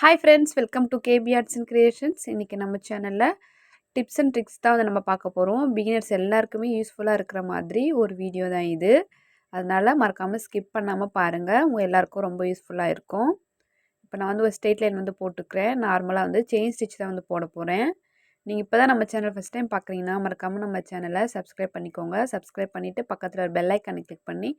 Hi friends, welcome to KB arts and creations. இன்றைக்கி நம்ம சேனலில் டிப்ஸ் அண்ட் ட்ரிக்ஸ் தான் வந்து நம்ம பார்க்க போகிறோம். பிகினர்ஸ் எல்லாருக்குமே யூஸ்ஃபுல்லாக இருக்கிற மாதிரி ஒரு வீடியோ தான் இது. அதனால் மறக்காமல் ஸ்கிப் பண்ணாமல் பாருங்கள், உங்கள் எல்லாருக்கும் ரொம்ப யூஸ்ஃபுல்லாக இருக்கும். இப்போ நான் வந்து ஒரு ஸ்ட்ரெயிட் லைன் வந்து போட்டுக்கிறேன். நார்மலாக வந்து செயின் ஸ்டிச் தான் வந்து போட போகிறேன். நீங்கள் இப்போ தான் நம்ம சேனல் ஃபஸ்ட் டைம் பார்க்குறீங்கன்னா மறக்காமல் நம்ம சேனலை சப்ஸ்கிரைப் பண்ணிக்கோங்க. சப்ஸ்கிரைப் பண்ணிவிட்டு பக்கத்தில் ஒரு பெல் ஐக்கானை கிளிக் பண்ணி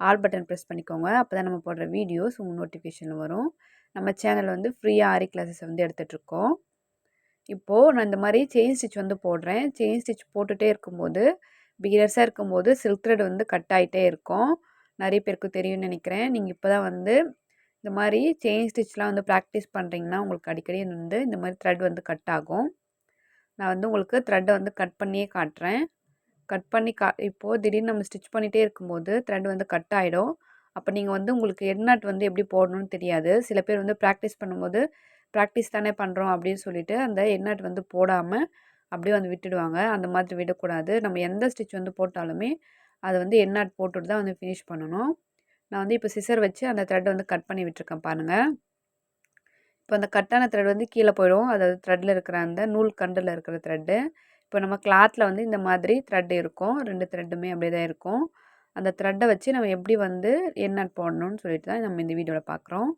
ஆல் பட்டன் ப்ரெஸ் பண்ணிக்கோங்க. அப்போ தான் நம்ம போடுற வீடியோஸ் உங்கள் நோட்டிஃபிகேஷனில் வரும். நம்ம சேனல் வந்து ஃப்ரீயாக ஆரி கிளாஸஸ் வந்து எடுத்துகிட்ருக்கோம். இப்போது நான் இந்த மாதிரி செயின் ஸ்டிச் வந்து போடுறேன். செயின் ஸ்டிச் போட்டுகிட்டே இருக்கும்போது பிகினர்ஸாக இருக்கும்போது சில்க் த்ரெட் வந்து கட் ஆகிட்டே இருக்கும். நிறைய பேருக்கு தெரியும்னு நினைக்கிறேன். நீங்கள் இப்போ தான் வந்து இந்த மாதிரி செயின் ஸ்டிச்லாம் வந்து ப்ராக்டிஸ் பண்ணுறீங்கன்னா உங்களுக்கு அடிக்கடி வந்து இந்த மாதிரி த்ரெட் வந்து கட் ஆகும். நான் வந்து உங்களுக்கு த்ரெட்டை வந்து கட் பண்ணியே காட்டுறேன். கட் பண்ணி இப்போது திடீர்னு நம்ம ஸ்டிச் பண்ணிகிட்டே இருக்கும்போது த்ரெட் வந்து கட் ஆகிடும். அப்போ நீங்கள் வந்து உங்களுக்கு எட் நாட் வந்து எப்படி போடணும்னு தெரியாது. சில பேர் வந்து ப்ராக்டிஸ் பண்ணும்போது ப்ராக்டிஸ் தானே பண்ணுறோம் அப்படின்னு சொல்லிட்டு அந்த எட் நாட் வந்து போடாமல் அப்படியே வந்து விட்டுடுவாங்க. அந்த மாதிரி விடக்கூடாது. நம்ம எந்த ஸ்டிச் வந்து போட்டாலுமே அதை வந்து எட் நாட் போட்டுட்டு தான் வந்து ஃபினிஷ் பண்ணணும். நான் வந்து இப்போ சிசர் வச்சு அந்த த்ரெட் வந்து கட் பண்ணி விட்டுருக்கேன் பாருங்கள். இப்போ அந்த கட்டான த்ரெட் வந்து கீழே போயிடும். அதாவது த்ரெட்டில் இருக்கிற அந்த நூல் கண்டில் இருக்கிற த்ரெட்டு. இப்போ நம்ம கிளாத்தில் வந்து இந்த மாதிரி த்ரெட் இருக்கும். 2 த்ரெட்டுமே அப்படியே தான் இருக்கும். அந்த த்ரெட்டை வச்சு நம்ம எப்படி வந்து எட் நாட் போடணும்னு சொல்லிட்டு தான் நம்ம இந்த வீடியோவில் பார்க்குறோம்.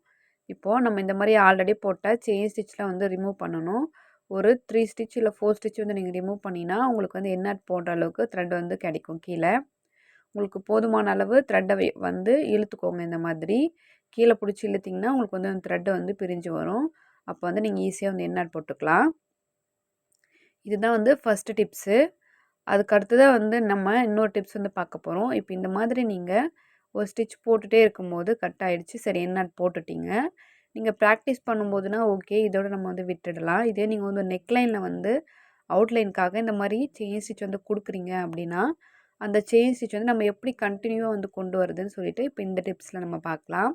இப்போது நம்ம இந்த மாதிரி ஆல்ரெடி போட்ட செயின் ஸ்டிச்லாம் வந்து ரிமூவ் பண்ணணும். ஒரு 3 ஸ்டிச் இல்லை 4 ஸ்டிச் வந்து நீங்கள் ரிமூவ் பண்ணிங்கன்னா உங்களுக்கு வந்து எட் நாட் போடுற அளவுக்கு த்ரெட் வந்து கிடைக்கும் கீழே. உங்களுக்கு போதுமான அளவு த்ரெட்டை வந்து இழுத்துக்கோங்க. இந்த மாதிரி கீழே பிடிச்சி இழுத்திங்கன்னா உங்களுக்கு வந்து அந்த த்ரெட்டை வந்து பிரிஞ்சு வரும். அப்போ வந்து நீங்கள் ஈஸியாக வந்து எட் நாட் போட்டுக்கலாம். இதுதான் வந்து ஃபஸ்ட்டு டிப்ஸு. அதுக்கு அடுத்ததாக வந்து நம்ம இன்னொரு டிப்ஸ் வந்து பார்க்க போகிறோம். இப்போ இந்த மாதிரி நீங்கள் ஒரு ஸ்டிச் போட்டுகிட்டே இருக்கும்போது கட் ஆகிடுச்சு, சரி எட் நாட் போட்டுட்டீங்க. நீங்கள் ப்ராக்டிஸ் பண்ணும்போதுனா ஓகே, இதோட நம்ம வந்து விட்டுடலாம். இதே நீங்கள் வந்து நெக்லைனில் வந்து அவுட்லைனுக்காக இந்த மாதிரி செயின் ஸ்டிச் வந்து கொடுக்குறீங்க அப்படின்னா அந்த செயின் ஸ்டிச் வந்து நம்ம எப்படி கண்டினியூவாக வந்து கொண்டு வருதுன்னு சொல்லிட்டு இப்போ இந்த டிப்ஸில் நம்ம பார்க்கலாம்.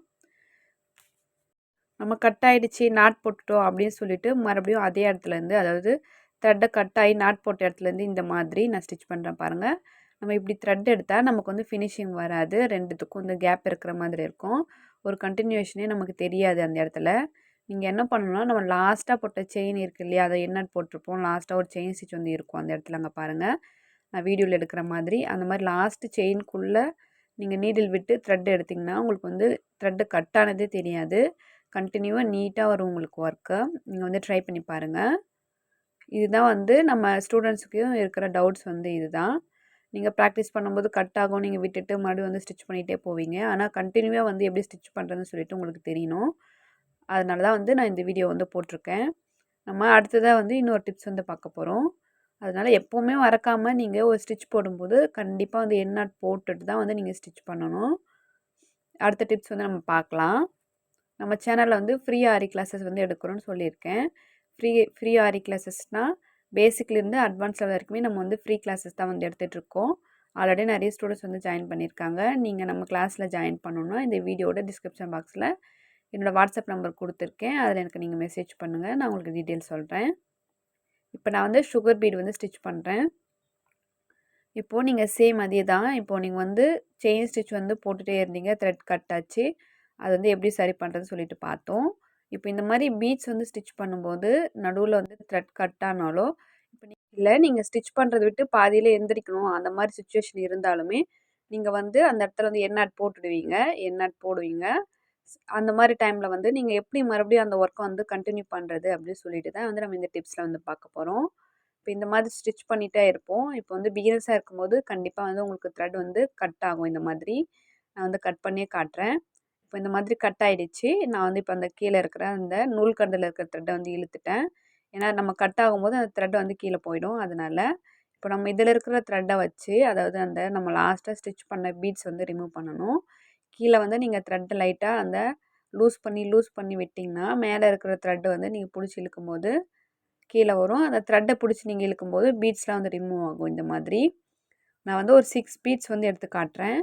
நம்ம கட் ஆகிடுச்சு, நாட் போட்டுட்டோம் அப்படின்னு சொல்லிட்டு மறுபடியும் அதே இடத்துலேருந்து, அதாவது த்ரெட்டை கட் ஆகி நாட் போட்ட இடத்துலேருந்து இந்த மாதிரி நான் ஸ்டிச் பண்ணுறேன் பாருங்கள். நம்ம இப்படி த்ரெட் எடுத்தால் நமக்கு வந்து ஃபினிஷிங் வராது. ரெண்டுத்துக்கும் வந்து கேப் இருக்கிற மாதிரி இருக்கும். ஒரு கண்டினியூஷனே நமக்கு தெரியாது அந்த இடத்துல. நீங்கள் என்ன பண்ணணும்னா, நம்ம லாஸ்ட்டாக போட்ட செயின் இருக்குது இல்லையா, அதை எட் நாட் போட்டிருப்போம். லாஸ்ட்டாக ஒரு செயின் ஸ்டிச் வந்து இருக்கும் அந்த இடத்துல. அங்கே பாருங்கள், நான் வீடியோவில் எடுக்கிற மாதிரி அந்த மாதிரி லாஸ்ட்டு செயின்குள்ளே நீங்கள் நீடில் விட்டு த்ரெட் எடுத்திங்கன்னா உங்களுக்கு வந்து த்ரெட்டு கட் ஆனதே தெரியாது. கண்டினியூவாக நீட்டாக வரும் உங்களுக்கு ஒர்க்கு. நீங்கள் வந்து ட்ரை பண்ணி பாருங்கள். இதுதான் வந்து நம்ம ஸ்டூடெண்ட்ஸுக்கும் இருக்கிற டவுட்ஸ் வந்து இதுதான். நீங்கள் ப்ராக்டிஸ் பண்ணும்போது கட் ஆகும், நீங்கள் விட்டுட்டு மறுபடியும் வந்து ஸ்டிச் பண்ணிகிட்டே போவீங்க. ஆனால் கண்டினியூவாக வந்து எப்படி ஸ்டிச் பண்ணுறதுன்னு சொல்லிட்டு உங்களுக்கு தெரியணும். அதனால தான் வந்து நான் இந்த வீடியோ வந்து போட்டிருக்கேன். நம்ம அடுத்ததாக வந்து இன்னொரு டிப்ஸ் வந்து பார்க்க போகிறோம். அதனால் எப்போவுமே மறக்காமல் நீங்கள் ஒரு ஸ்டிச் போடும்போது கண்டிப்பாக வந்து எட் நாட் போட்டுட்டு தான் வந்து நீங்கள் ஸ்டிச் பண்ணணும். அடுத்த டிப்ஸ் வந்து நம்ம பார்க்கலாம். நம்ம சேனலில் வந்து ஃப்ரீ ஆரி கிளாஸஸ் வந்து எடுக்கிறோன்னு சொல்லியிருக்கேன். ஃப்ரீ ஆரி கிளாஸஸ்னால் பேசிக்லேருந்து அட்வான்ஸ் லெவல் வரைக்குமே நம்ம வந்து ஃப்ரீ கிளாஸஸ் தான் வந்து எடுத்துகிட்ருக்கோம். ஆல்ரெடி நிறைய ஸ்டூடெண்ட்ஸ் வந்து ஜாயின் பண்ணியிருக்காங்க. நீங்கள் நம்ம கிளாஸில் ஜாயின் பண்ணணுன்னா இந்த வீடியோட டிஸ்கிரிப்ஷன் பாக்ஸில் என்னோடய வாட்ஸ்அப் நம்பர் கொடுத்துருக்கேன். அதில் எனக்கு நீங்கள் மெசேஜ் பண்ணுங்கள், நான் உங்களுக்கு டீட்டெயில்ஸ் சொல்கிறேன். இப்போ நான் வந்து சுகர் பீட் வந்து ஸ்டிச் பண்ணுறேன். இப்போது நீங்கள் சேம் அதே தான். இப்போது நீங்கள் வந்து செயின் ஸ்டிச் வந்து போட்டுகிட்டே இருந்தீங்க, த்ரெட் கட் ஆச்சு. அது வந்து எப்படி சரி பண்ணுறதுன்னு சொல்லிட்டு பார்த்தோம். இப்போ இந்த மாதிரி பீட்ஸ் வந்து ஸ்டிச் பண்ணும்போது நடுவில் வந்து த்ரெட் கட் ஆனாலோ, இப்போ நீங்கள் ஸ்டிச் பண்ணுறதை விட்டு பாதியில் எந்திரிக்கணும் அந்த மாதிரி சுச்சுவேஷன் இருந்தாலுமே நீங்கள் வந்து அந்த இடத்துல வந்து எட் நாட் போட்டுடுவீங்க, எட் நாட் போடுவீங்க. அந்த மாதிரி டைமில் வந்து நீங்கள் எப்படி மறுபடியும் அந்த ஒர்க்கை வந்து கண்டினியூ பண்ணுறது அப்படின்னு சொல்லிட்டு தான் வந்து நம்ம இந்த டிப்ஸில் வந்து பார்க்க போகிறோம். இப்போ இந்த மாதிரி ஸ்டிச் பண்ணிகிட்டே இருப்போம். இப்போ வந்து பிகினர்ஸாக இருக்கும்போது கண்டிப்பாக வந்து உங்களுக்கு த்ரெட் வந்து கட் ஆகும். இந்த மாதிரி நான் வந்து கட் பண்ணியே காட்டுறேன். இப்போ இந்த மாதிரி கட் ஆகிடுச்சு. நான் வந்து இப்போ அந்த கீழே இருக்கிற அந்த நூல் கண்டில் இருக்கிற த்ரெட்டை வந்து இழுத்துட்டேன். ஏன்னா நம்ம கட் ஆகும்போது அந்த த்ரெட் வந்து கீழே போயிடும். அதனால இப்போ நம்ம இதில் இருக்கிற த்ரெட்டை வச்சு, அதாவது அந்த நம்ம லாஸ்ட்டாக ஸ்டிச் பண்ண பீட்ஸ் வந்து ரிமூவ் பண்ணணும். கீழே வந்து நீங்கள் த்ரெட்டை லைட்டாக அந்த லூஸ் பண்ணி விட்டிங்கன்னா மேலே இருக்கிற த்ரெட்டு வந்து நீங்கள் பிடிச்சி இழுக்கும்போது கீழே வரும். அந்த த்ரெட்டை பிடிச்சி நீங்கள் இழுக்கும்போது பீட்ஸ்லாம் வந்து ரிமூவ் ஆகும். இந்த மாதிரி நான் வந்து ஒரு 6 பீட்ஸ் வந்து எடுத்து காட்டுறேன்.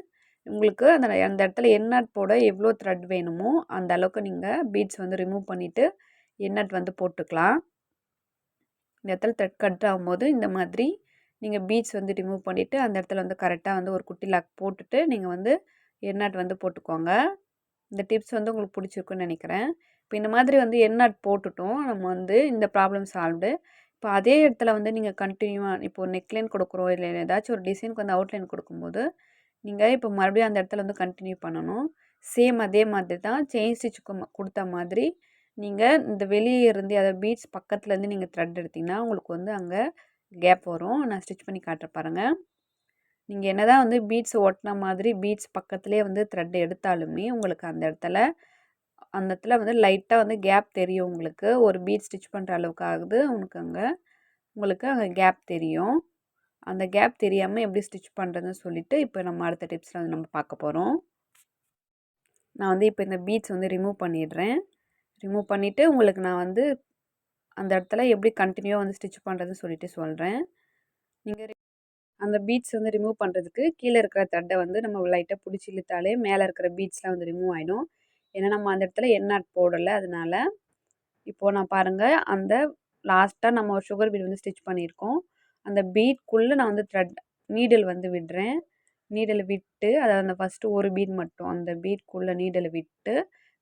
உங்களுக்கு அந்த இடத்துல எட் நாட் போட எவ்வளோ த்ரெட் வேணுமோ அந்த அளவுக்கு நீங்கள் பீட்ஸ் வந்து ரிமூவ் பண்ணிவிட்டு எட் நாட் வந்து போட்டுக்கலாம். இந்த இடத்துல த்ரெட் கட் ஆகும்போது இந்த மாதிரி நீங்கள் பீட்ஸ் வந்து ரிமூவ் பண்ணிவிட்டு அந்த இடத்துல வந்து கரெக்டாக வந்து ஒரு குட்டி லாக் போட்டுட்டு நீங்கள் வந்து எட் நாட் வந்து போட்டுக்கோங்க. இந்த டிப்ஸ் வந்து உங்களுக்கு பிடிச்சிருக்குன்னு நினைக்கிறேன். இப்போ இந்த மாதிரி வந்து எண்ட் நாட் போட்டுட்டோம். நம்ம வந்து இந்த ப்ராப்ளம் சால்வ்டு. இப்போ அதே இடத்துல வந்து நீங்க கன்டினியூவா இப்போ நெக்லைன் கொடுக்குறோம், இல்ல ஏதாச்சும் ஒரு டிசைனுக்கு வந்து அவுட்லைன் கொடுக்கும்போது, நீங்க இப்போ மறுபடியும் அந்த இடத்துல வந்து கன்டினியூ பண்ணணும். சேம் அதே மாதிரி தான் செயின் ஸ்டிச்சுக்கு குடுத்த மாதிரி, நீங்க இந்த வெளியே இருந்து அதாவது பீட்ஸ் பக்கத்துலேருந்து நீங்க த்ரெட் எடுத்தீங்கன்னா, உங்களுக்கு வந்து அங்க கேப் வரும். நான் ஸ்டிச் பண்ணி காட்டுறேன் பாருங்க. நீங்க என்னதான் வந்து பீட்ஸ் ஒட்டுன மாதிரி பீட்ஸ் பக்கத்திலேயே வந்து த்ரெட் எடுத்தாலுமே, உங்களுக்கு அந்த இடத்துல வந்து லைட்டா வந்து கேப் தெரியும் உங்களுக்கு. ஒரு பீட் ஸ்டிச் பண்ற அளவுக்கு ஆகுது. உங்களுக்கு அங்க கேப் தெரியும். அந்த கேப் தெரியாம எப்படி ஸ்டிச் பண்றதுன்னு சொல்லிட்டு, இப்போ நம்ம அடுத்த டிப்ஸ்ல வந்து நம்ம பார்க்க போறோம். நான் வந்து இப்போ இந்த பீட்ஸ் வந்து ரிமூவ் பண்ணிடுறேன். ரிமூவ் பண்ணிவிட்டு உங்களுக்கு நான் வந்து அந்த இடத்துல எப்படி கன்டினியூவா வந்து ஸ்டிச் பண்ணுறதுன்னு சொல்லிட்டு சொல்கிறேன். நீங்கள் அந்த பீட்ஸ் வந்து ரிமூவ் பண்ணுறதுக்கு கீழே இருக்கிற த்ரெட்டை வந்து நம்ம லைட்டாக பிடிச்சி இழுத்தாலே மேலே இருக்கிற பீட்ஸ்லாம் வந்து ரிமூவ் ஆகிடும். ஏன்னா நம்ம அந்த இடத்துல எண்ட் நாட் போடலை, அதனால. இப்போது நான் பாருங்கள், அந்த லாஸ்ட்டாக நம்ம ஒரு சுகர் பீட் வந்து ஸ்டிச் பண்ணியிருக்கோம். அந்த பீட்குள்ளே நான் வந்து நீடில் வந்து விடுறேன். நீடில் விட்டு அதாவது அந்த ஃபஸ்ட்டு ஒரு பீட் மட்டும் அந்த பீட்குள்ளே நீடில் விட்டு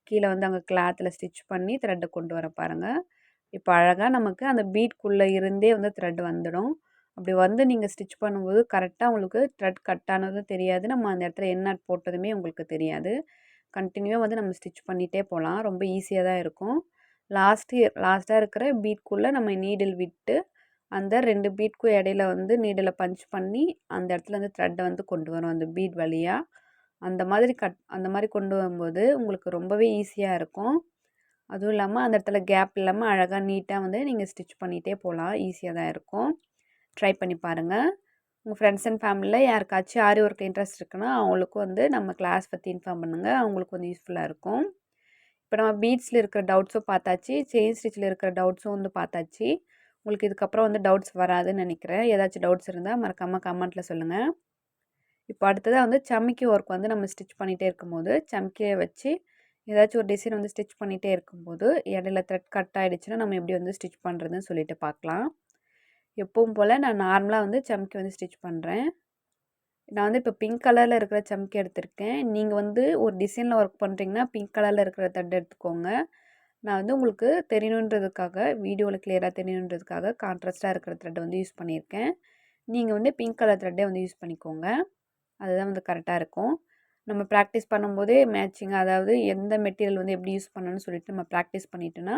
கீழே வந்து அங்கே கிளாத்தில் ஸ்டிச் பண்ணி த்ரெட்டை கொண்டு வர பாருங்கள். இப்போ அழகாக நமக்கு அந்த பீட்குள்ளே இருந்தே வந்து த்ரெட் வந்துடும். அப்படி வந்து நீங்கள் ஸ்டிச் பண்ணும்போது கரெக்டாக உங்களுக்கு த்ரெட் கட் ஆனதும் தெரியாது. நம்ம அந்த இடத்துல எண்ட் நாட் போட்டதுமே உங்களுக்கு தெரியாது. கண்டினியூவாக வந்து நம்ம ஸ்டிச் பண்ணிகிட்டே போகலாம். ரொம்ப ஈஸியாக தான் இருக்கும். லாஸ்ட்டாக இருக்கிற பீட்குள்ளே நம்ம நீடில் விட்டு அந்த 2 பீட்க்கும் இடையில வந்து நீடில் பஞ்ச் பண்ணி அந்த இடத்துல வந்து த்ரெட்டை வந்து கொண்டு வரும் அந்த பீட் வழியாக. அந்த மாதிரி கொண்டு வரும்போது உங்களுக்கு ரொம்பவே ஈஸியாக இருக்கும். அதுவும் இல்லாமல் அந்த இடத்துல கேப் இல்லாமல் அழகாக நீட்டாக வந்து நீங்கள் ஸ்டிச் பண்ணிகிட்டே போகலாம். ஈஸியாக தான் இருக்கும். ட்ரை பண்ணி பாருங்கள். உங்கள் ஃப்ரெண்ட்ஸ் அண்ட் ஃபேமிலியில் யாருக்காச்சும் ஆரி ஒர்க் இன்ட்ரெஸ்ட் இருக்குன்னா அவங்களுக்கும் வந்து நம்ம கிளாஸ் பற்றி இன்ஃபார்ம் பண்ணுங்கள். அவங்களுக்கு வந்து யூஸ்ஃபுல்லாக இருக்கும். இப்போ நம்ம பீட்ஸில் இருக்கிற டவுட்ஸும் பார்த்தாச்சு, செயின் ஸ்டிச்சில் இருக்கிற டவுட்ஸும் வந்து பார்த்தாச்சு. உங்களுக்கு இதுக்கப்புறம் வந்து டவுட்ஸ் வராதுன்னு நினைக்கிறேன். ஏதாச்சும் டவுட்ஸ் இருந்தால் மறக்காமல் கமெண்ட்டில் சொல்லுங்கள். இப்போ அடுத்ததாக வந்து சமிக்கி ஒர்க் வந்து நம்ம ஸ்டிச் பண்ணிகிட்டே இருக்கும்போது சமிக்கியை வச்சு ஏதாச்சும் ஒரு டிசைன் வந்து ஸ்டிச் பண்ணிகிட்டே இருக்கும்போது இடையில த்ரெட் கட் ஆகிடுச்சுன்னா நம்ம எப்படி வந்து ஸ்டிச் பண்ணுறதுன்னு சொல்லிட்டு பார்க்கலாம். எப்பவும் போல் நான் நார்மலாக வந்து சமிக்கி வந்து ஸ்டிச் பண்ணுறேன். நான் வந்து இப்போ பிங்க் கலரில் இருக்கிற சமிக்கி எடுத்திருக்கேன். நீங்கள் வந்து ஒரு டிசைனில் ஒர்க் பண்ணுறீங்கன்னா பிங்க் கலரில் இருக்கிற த்ரெட் எடுத்துக்கோங்க. நான் வந்து உங்களுக்கு தெரியணுன்றதுக்காக வீடியோவில் கிளியராக தெரியணுன்றதுக்காக கான்ட்ராஸ்ட்டாக இருக்கிற த்ரெட்டை வந்து யூஸ் பண்ணியிருக்கேன். நீங்கள் வந்து பிங்க் கலர் த்ரெட்டே வந்து யூஸ் பண்ணிக்கோங்க. அதுதான் வந்து கரெக்டாக இருக்கும். நம்ம ப்ராக்டிஸ் பண்ணும்போதே மேட்சிங்காக அதாவது எந்த மெட்டீரியல் வந்து எப்படி யூஸ் பண்ணணும்னு சொல்லிட்டு நம்ம ப்ராக்டிஸ் பண்ணிட்டோன்னா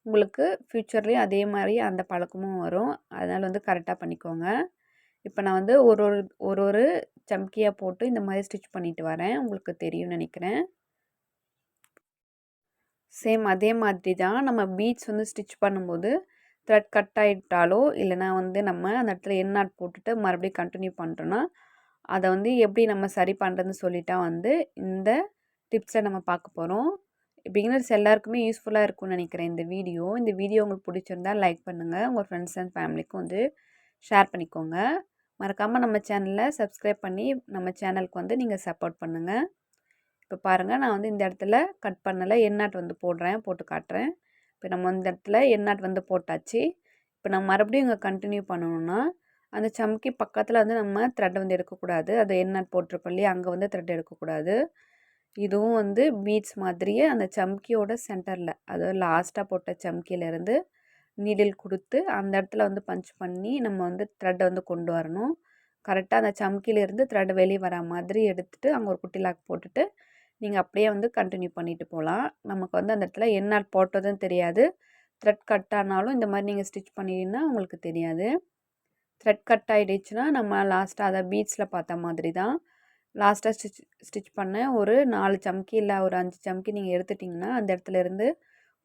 உங்களுக்கு ஃப்யூச்சர்லேயும் அதே மாதிரி அந்த பழக்கமும் வரும். அதனால் வந்து கரெக்டாக பண்ணிக்கோங்க. இப்போ நான் வந்து ஒரு ஒரு சம்கியாக போட்டு இந்த மாதிரி ஸ்டிச் பண்ணிட்டு வரேன். உங்களுக்கு தெரியும்னு நினைக்கிறேன். சேம் அதே மாதிரி தான் நம்ம பீட்ஸ் வந்து ஸ்டிச் பண்ணும்போது த்ரெட் கட் ஆகிட்டாலோ இல்லைனா வந்து நம்ம அந்த இடத்துல எண்ட் நாட் போட்டுட்டு மறுபடியும் கண்டினியூ பண்ணுறோன்னா அதை வந்து எப்படி நம்ம சரி பண்ணுறதுன்னு சொல்லிட்டா வந்து இந்த டிப்ஸில் நம்ம பார்க்க போகிறோம். பிகினர்ஸ் எல்லாருக்குமே யூஸ்ஃபுல்லாக இருக்கும்னு நினைக்கிறேன் இந்த வீடியோ. இந்த வீடியோ உங்களுக்கு பிடிச்சிருந்தா லைக் பண்ணுங்கள். உங்கள் ஃப்ரெண்ட்ஸ் அண்ட் ஃபேமிலிக்கும் வந்து ஷேர் பண்ணிக்கோங்க. மறக்காமல் நம்ம சேனலை சப்ஸ்கிரைப் பண்ணி நம்ம சேனலுக்கு வந்து நீங்கள் சப்போர்ட் பண்ணுங்கள். இப்போ பாருங்கள், நான் வந்து இந்த இடத்துல கட் பண்ணலை, எண்ட் நாட் வந்து போட்டு காட்டுறேன். இப்போ நம்ம இந்த இடத்துல எண்ட் நாட் வந்து போட்டாச்சு. இப்போ நம்ம மறுபடியும் இங்கே கண்டினியூ பண்ணணுன்னா அந்த சம்கி பக்கத்தில் வந்து நம்ம த்ரெட் வந்து எடுக்கக்கூடாது. அது எண்ட் நாட் போட்டிருப்போம் இல்லையா, அங்கே வந்து த்ரெட் எடுக்கக்கூடாது. இதுவும் வந்து பீட்ஸ் மாதிரியே அந்த சம்கியோட சென்டரில் அதாவது லாஸ்ட்டாக போட்ட சம்கியிலேருந்து நீடில் கொடுத்து அந்த இடத்துல வந்து பஞ்ச் பண்ணி நம்ம வந்து த்ரெட்டை வந்து கொண்டு வரணும். கரெக்டாக அந்த சம்கியிலேருந்து த்ரெட் வெளியே வர மாதிரி எடுத்துகிட்டு அங்கே ஒரு குட்டி லாக் போட்டுட்டு நீங்கள் அப்படியே வந்து கண்டினியூ பண்ணிட்டு போகலாம். நமக்கு வந்து அந்த இடத்துல எண்ட் நாட் போட்டதும் தெரியாது. த்ரெட் கட் ஆனாலும் இந்த மாதிரி நீங்கள் ஸ்டிச் பண்ணிங்கன்னா உங்களுக்கு தெரியாது. த்ரெட் கட் ஆகிடுச்சுன்னா நம்ம லாஸ்ட்டாக அதை பீட்ஸில் பார்த்த மாதிரி தான் லாஸ்ட்டாக ஸ்டிச் பண்ண ஒரு 4 சம்கி இல்லை ஒரு 5 சம்கி நீங்கள் எடுத்துட்டிங்கன்னா அந்த இடத்துல இருந்து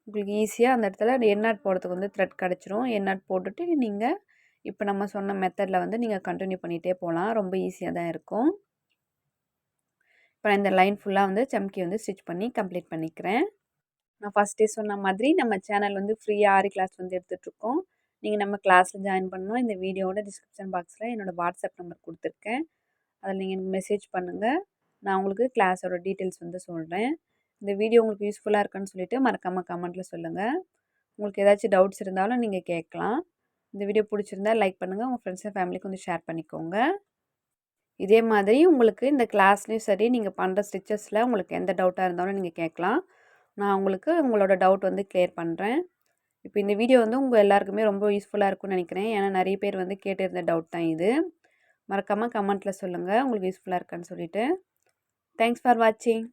உங்களுக்கு ஈஸியாக அந்த இடத்துல எண்ட் நாட் போடுறதுக்கு வந்து த்ரெட் கிடச்சிரும். எண்ட் நாட் போட்டுட்டு நீங்கள் இப்போ நம்ம சொன்ன மெத்தடில் வந்து நீங்கள் கண்டினியூ பண்ணிகிட்டே போகலாம். ரொம்ப ஈஸியாக தான் இருக்கும். இப்போ நான் இந்த லைன் ஃபுல்லாக வந்து சம்கி வந்து ஸ்டிச் பண்ணி கம்ப்ளீட் பண்ணிக்கிறேன். நான் ஃபஸ்ட்டே சொன்ன மாதிரி நம்ம சேனல் வந்து ஃப்ரீயாக ஆரி கிளாஸ் வந்து எடுத்துகிட்ருக்கோம். நீங்கள் நம்ம கிளாஸில் ஜாயின் பண்ணணும். இந்த வீடியோவோட டிஸ்கிரிப்ஷன் பாக்ஸில் என்னோடய வாட்ஸ்அப் நம்பர் கொடுத்துருக்கேன். அதில் நீங்கள் எனக்கு மெசேஜ் பண்ணுங்கள். நான் உங்களுக்கு கிளாஸோட டீட்டெயில்ஸ் வந்து சொல்கிறேன். இந்த வீடியோ உங்களுக்கு யூஸ்ஃபுல்லாக இருக்குன்னு சொல்லிவிட்டு மறக்காமல் கமெண்ட்டில் சொல்லுங்கள். உங்களுக்கு ஏதாச்சும் டவுட்ஸ் இருந்தாலும் நீங்கள் கேட்கலாம். இந்த வீடியோ பிடிச்சிருந்தா லைக் பண்ணுங்கள். உங்கள் ஃப்ரெண்ட்ஸ் அண்ட் ஃபேமிலிக்கு வந்து ஷேர் பண்ணிக்கோங்க. இதே மாதிரி உங்களுக்கு இந்த கிளாஸ்லேயும் சரி நீங்கள் பண்ணுற ஸ்டிச்சஸில் உங்களுக்கு எந்த டவுட்டாக இருந்தாலும் நீங்கள் கேட்கலாம். நான் உங்களுக்கு உங்களோட டவுட் வந்து கிளியர் பண்ணுறேன். இப்போ இந்த வீடியோ வந்து உங்கள் எல்லாருக்குமே ரொம்ப யூஸ்ஃபுல்லாக இருக்கும்னு நினைக்கிறேன். ஏன்னா நிறைய பேர் வந்து கேட்டிருந்த டவுட் தான் இது. மறக்காமல் கமெண்ட்டில் சொல்லுங்கள் உங்களுக்கு யூஸ்ஃபுல்லாக இருக்கான்னு சொல்லிவிட்டு. தேங்க்ஸ் ஃபார் வாட்சிங்.